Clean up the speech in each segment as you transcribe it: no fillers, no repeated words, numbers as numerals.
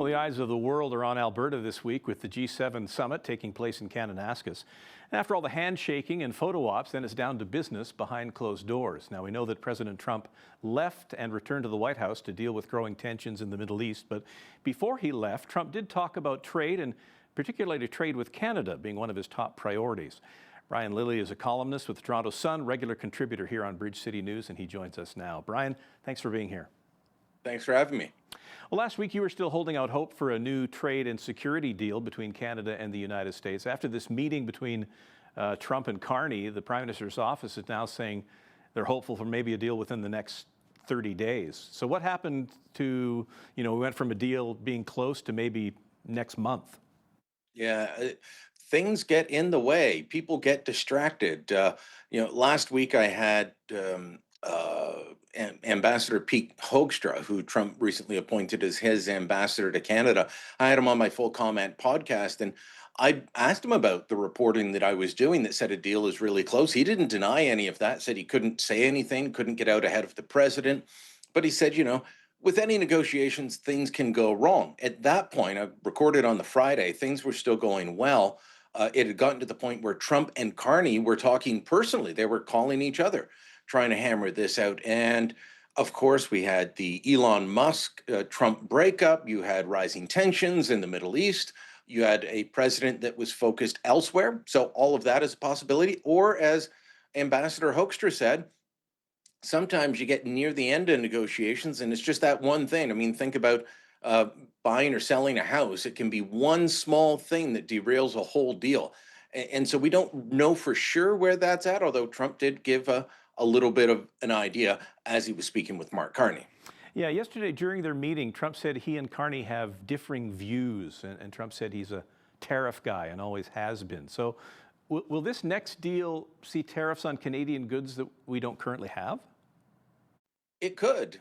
Well, the eyes of the world are on Alberta this week with the G7 summit taking place in Kananaskis. After all the handshaking and photo ops, then it's down to business behind closed doors. Now, we know that President Trump left and returned to the White House to deal with growing tensions in the Middle East. But before he left, Trump did talk about trade, and particularly trade with Canada being one of his top priorities. Brian Lilley is a columnist with the Toronto Sun, regular contributor here on Bridge City News, and he joins us now. Brian, thanks for being here. Thanks for having me. Well, last week you were still holding out hope for a new trade and security deal between Canada and the United States. After this meeting between Trump and Carney, the Prime Minister's office is now saying they're hopeful for maybe a deal within the next 30 days. So what happened to, we went from a deal being close to maybe next month? Yeah, things get in the way. People get distracted. Last week I had Ambassador Pete Hoekstra, who Trump recently appointed as his ambassador to Canada. I had him on my Full Comment podcast, and I asked him about the reporting that I was doing that said a deal is really close. He didn't deny any of that, said he couldn't say anything, couldn't get out ahead of the president. But he said, with any negotiations, things can go wrong. At that point, I recorded on the Friday, things were still going well. It had gotten to the point where Trump and Carney were talking personally. They were calling each other, trying to hammer this out. And of course, we had the Elon Musk Trump breakup. You had rising tensions in the Middle East. You had a president that was focused elsewhere. So all of that is a possibility. Or as Ambassador Hoekstra said, sometimes you get near the end of negotiations and it's just that one thing. I mean, think about buying or selling a house. It can be one small thing that derails a whole deal. And so we don't know for sure where that's at, although Trump did give a little bit of an idea as he was speaking with Mark Carney. Yeah, yesterday during their meeting, Trump said he and Carney have differing views, and Trump said he's a tariff guy and always has been. So will this next deal see tariffs on Canadian goods that we don't currently have? It could.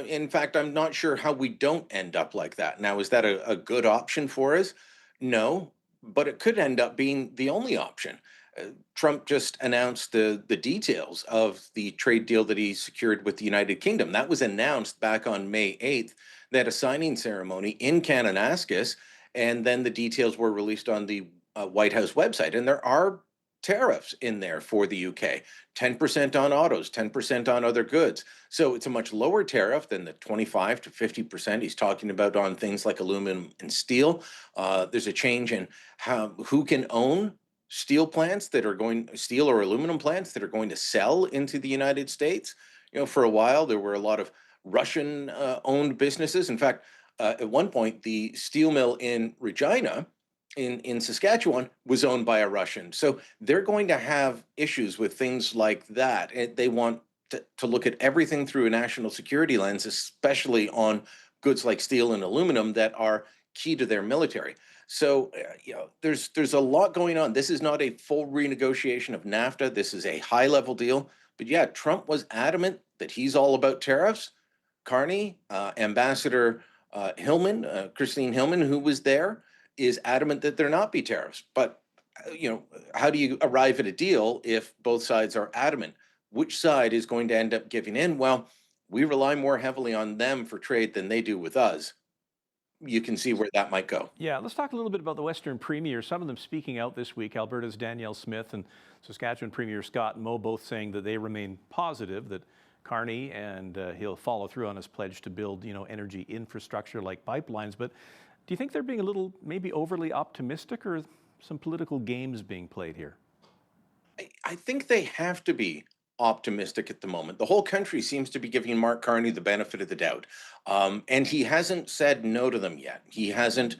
In fact, I'm not sure how we don't end up like that. Now, is that a good option for us? No, but it could end up being the only option. Trump just announced the details of the trade deal that he secured with the United Kingdom. That was announced back on May 8th. They had a signing ceremony in Kananaskis, and then the details were released on the White House website. And there are tariffs in there for the UK, 10% on autos, 10% on other goods. So it's a much lower tariff than the 25 to 50% he's talking about on things like aluminum and steel. There's a change in who can own steel or aluminum plants that are going to sell into the United States. For a while, there were a lot of Russian owned businesses. In fact, at one point, the steel mill in Regina in Saskatchewan was owned by a Russian. So they're going to have issues with things like that. And they want to look at everything through a national security lens, especially on goods like steel and aluminum that are key to their military. So, there's a lot going on. This is not a full renegotiation of NAFTA. This is a high-level deal. But yeah, Trump was adamant that he's all about tariffs. Carney, Ambassador Christine Hillman, who was there, is adamant that there not be tariffs. But, how do you arrive at a deal if both sides are adamant? Which side is going to end up giving in? Well, we rely more heavily on them for trade than they do with us. You can see where that might go. Yeah, let's talk a little bit about the Western Premiers. Some of them speaking out this week. Alberta's Danielle Smith and Saskatchewan Premier Scott Moe both saying that they remain positive that Carney and he'll follow through on his pledge to build, energy infrastructure like pipelines. But do you think they're being a little maybe overly optimistic, or some political games being played here? I think they have to be optimistic at the moment. The whole country seems to be giving Mark Carney the benefit of the doubt. And he hasn't said no to them yet. He hasn't,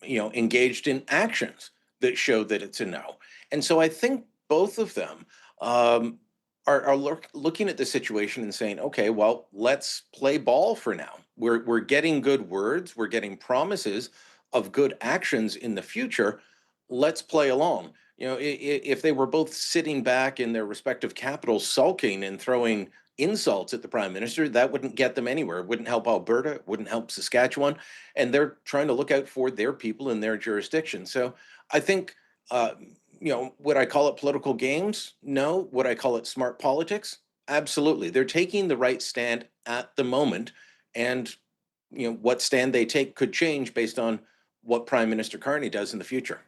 engaged in actions that show that it's a no. And so I think both of them are looking at the situation and saying, okay, well, let's play ball for now. We're getting good words. We're getting promises of good actions in the future. Let's play along. If they were both sitting back in their respective capitals, sulking and throwing insults at the prime minister, that wouldn't get them anywhere. It wouldn't help Alberta, it wouldn't help Saskatchewan. And they're trying to look out for their people in their jurisdiction. So I think, would I call it political games? No. Would I call it smart politics? Absolutely. They're taking the right stand at the moment. And what stand they take could change based on what Prime Minister Carney does in the future.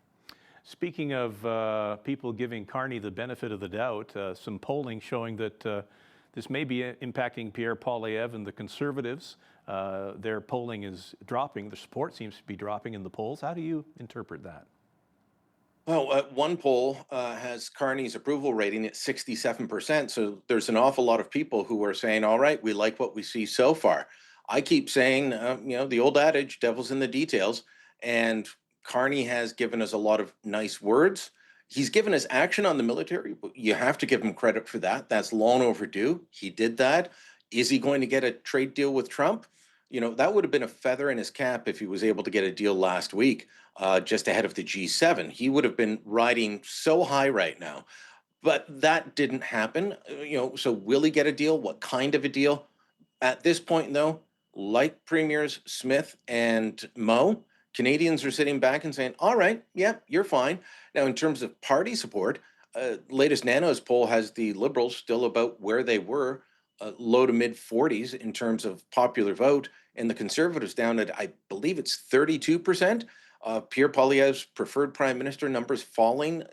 Speaking of people giving Carney the benefit of the doubt, some polling showing that this may be impacting Pierre Poilievre and the Conservatives. Their polling is dropping. The support seems to be dropping in the polls. How do you interpret that? Well, one poll has Carney's approval rating at 67%. So there's an awful lot of people who are saying, all right, we like what we see so far. I keep saying, the old adage, devil's in the details. And Carney has given us a lot of nice words. He's given us action on the military. You have to give him credit for that. That's long overdue. He did that. Is he going to get a trade deal with Trump? That would have been a feather in his cap if he was able to get a deal last week, just ahead of the G7. He would have been riding so high right now. But that didn't happen. So will he get a deal? What kind of a deal? At this point, though, like Premiers Smith and Moe, Canadians are sitting back and saying, all right, yeah, you're fine. Now, in terms of party support, latest Nanos poll has the Liberals still about where they were, low to mid 40s in terms of popular vote, and the Conservatives down at, I believe it's 32%. Pierre Poilievre's preferred prime minister numbers falling.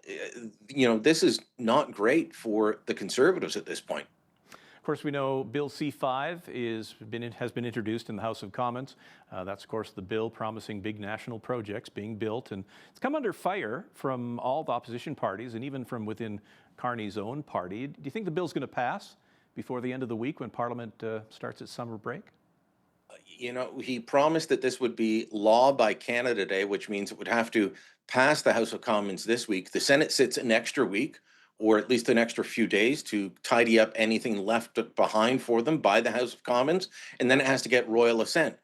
This is not great for the Conservatives at this point. Of course, we know Bill C-5 has been introduced in the House of Commons. That's, of course, the bill promising big national projects being built. And it's come under fire from all the opposition parties and even from within Carney's own party. Do you think the bill's going to pass before the end of the week when Parliament starts its summer break? He promised that this would be law by Canada Day, which means it would have to pass the House of Commons this week. The Senate sits an extra week, or at least an extra few days, to tidy up anything left behind for them by the House of Commons, and then it has to get royal assent.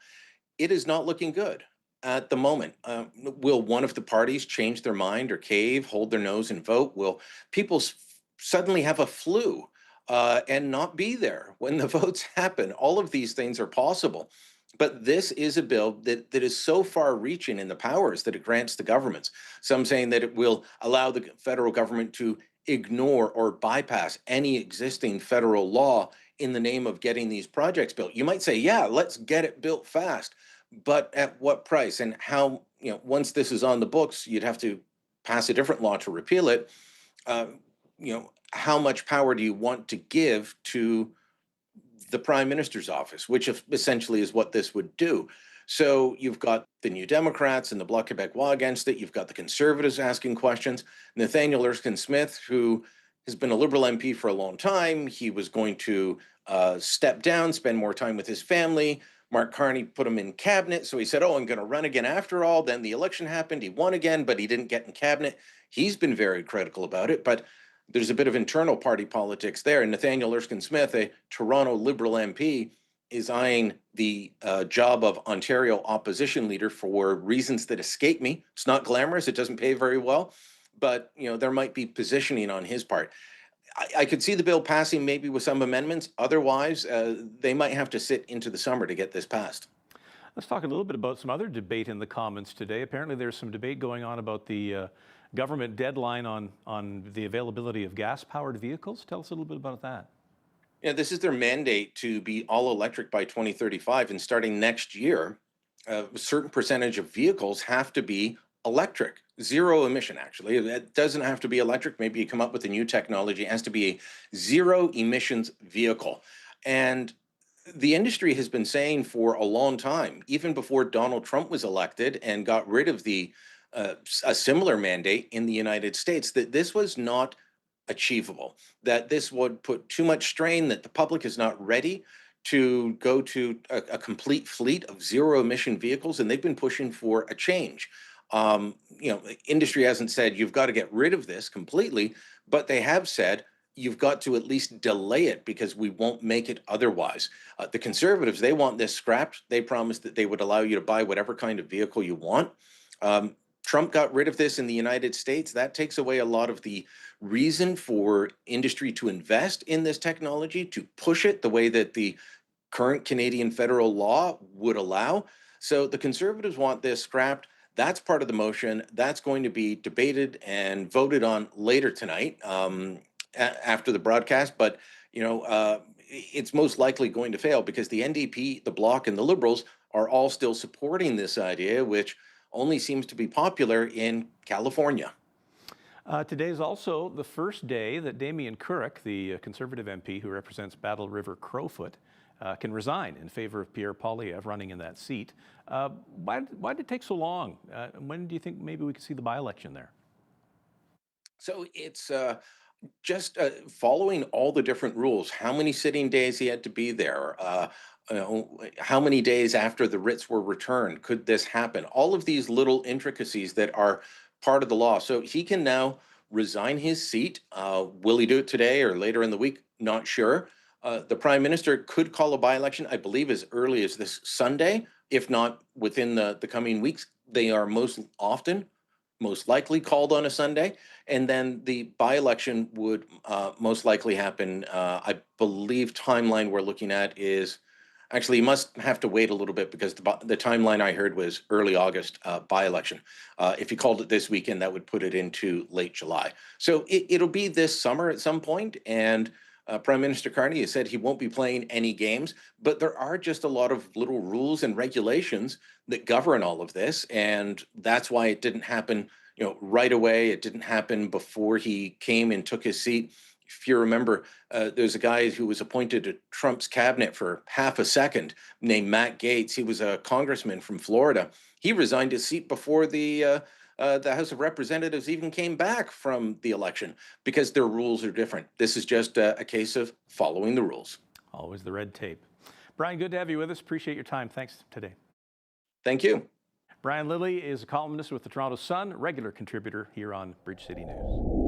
It is not looking good at the moment. Will one of the parties change their mind or cave, hold their nose and vote? Will people suddenly have a flu and not be there when the votes happen? All of these things are possible. But this is a bill that is so far reaching in the powers that it grants the governments. Some saying that it will allow the federal government to ignore or bypass any existing federal law in the name of getting these projects built. You might say, yeah, let's get it built fast, but at what price? And how, once this is on the books, you'd have to pass a different law to repeal it. How much power do you want to give to the prime minister's office, which essentially is what this would do? So you've got the New Democrats and the Bloc Québécois against it. You've got the Conservatives asking questions. Nathaniel Erskine Smith, who has been a Liberal MP for a long time, he was going to step down, spend more time with his family. Mark Carney put him in cabinet. So he said, oh, I'm going to run again after all. Then the election happened. He won again, but he didn't get in cabinet. He's been very critical about it. But there's a bit of internal party politics there. And Nathaniel Erskine Smith, a Toronto Liberal MP, is eyeing the job of Ontario opposition leader for reasons that escape me. It's not glamorous. It doesn't pay very well. But, there might be positioning on his part. I could see the bill passing maybe with some amendments. Otherwise, they might have to sit into the summer to get this passed. Let's talk a little bit about some other debate in the Commons today. Apparently, there's some debate going on about the government deadline on the availability of gas-powered vehicles. Tell us a little bit about that. Yeah, this is their mandate to be all electric by 2035. And starting next year, a certain percentage of vehicles have to be electric, zero emission, actually. It doesn't have to be electric. Maybe you come up with a new technology. It has to be a zero emissions vehicle. And the industry has been saying for a long time, even before Donald Trump was elected and got rid of a similar mandate in the United States, that this was not achievable, that this would put too much strain, that the public is not ready to go to a complete fleet of zero emission vehicles. And they've been pushing for a change. The industry hasn't said you've got to get rid of this completely, but they have said you've got to at least delay it because we won't make it otherwise. The Conservatives, they want this scrapped. They promised that they would allow you to buy whatever kind of vehicle you want. Trump got rid of this in the United States. That takes away a lot of the reason for industry to invest in this technology, to push it the way that the current Canadian federal law would allow. So the Conservatives want this scrapped. That's part of the motion. That's going to be debated and voted on later tonight after the broadcast. But, it's most likely going to fail because the NDP, the Bloc, and the Liberals are all still supporting this idea, which only seems to be popular in California. Today is also the first day that Damien Couric, the Conservative MP who represents Battle River Crowfoot, can resign in favor of Pierre Poilievre running in that seat. Why did it take so long? When do you think maybe we could see the by-election there? So it's just following all the different rules, how many sitting days he had to be there, how many days after the writs were returned could this happen? All of these little intricacies that are part of the law. So he can now resign his seat. Will he do it today or later in the week? Not sure. The prime minister could call a by-election, I believe, as early as this Sunday, if not within the coming weeks. They are most likely called on a Sunday, and then the by-election would most likely happen. I believe timeline we're looking at is actually you must have to wait a little bit because the timeline I heard was early August by-election. If you called it this weekend, that would put it into late July. So it'll be this summer at some point, and Prime Minister Carney has said he won't be playing any games, but there are just a lot of little rules and regulations that govern all of this, and that's why it didn't happen, right away. It didn't happen before he came and took his seat. If you remember, there's a guy who was appointed to Trump's cabinet for half a second named Matt Gaetz. He was a congressman from Florida. He resigned his seat before the House of Representatives even came back from the election because their rules are different. This is just a case of following the rules. Always the red tape. Brian, good to have you with us. Appreciate your time. Thanks today. Thank you. Brian Lilley is a columnist with the Toronto Sun, regular contributor here on Bridge City News.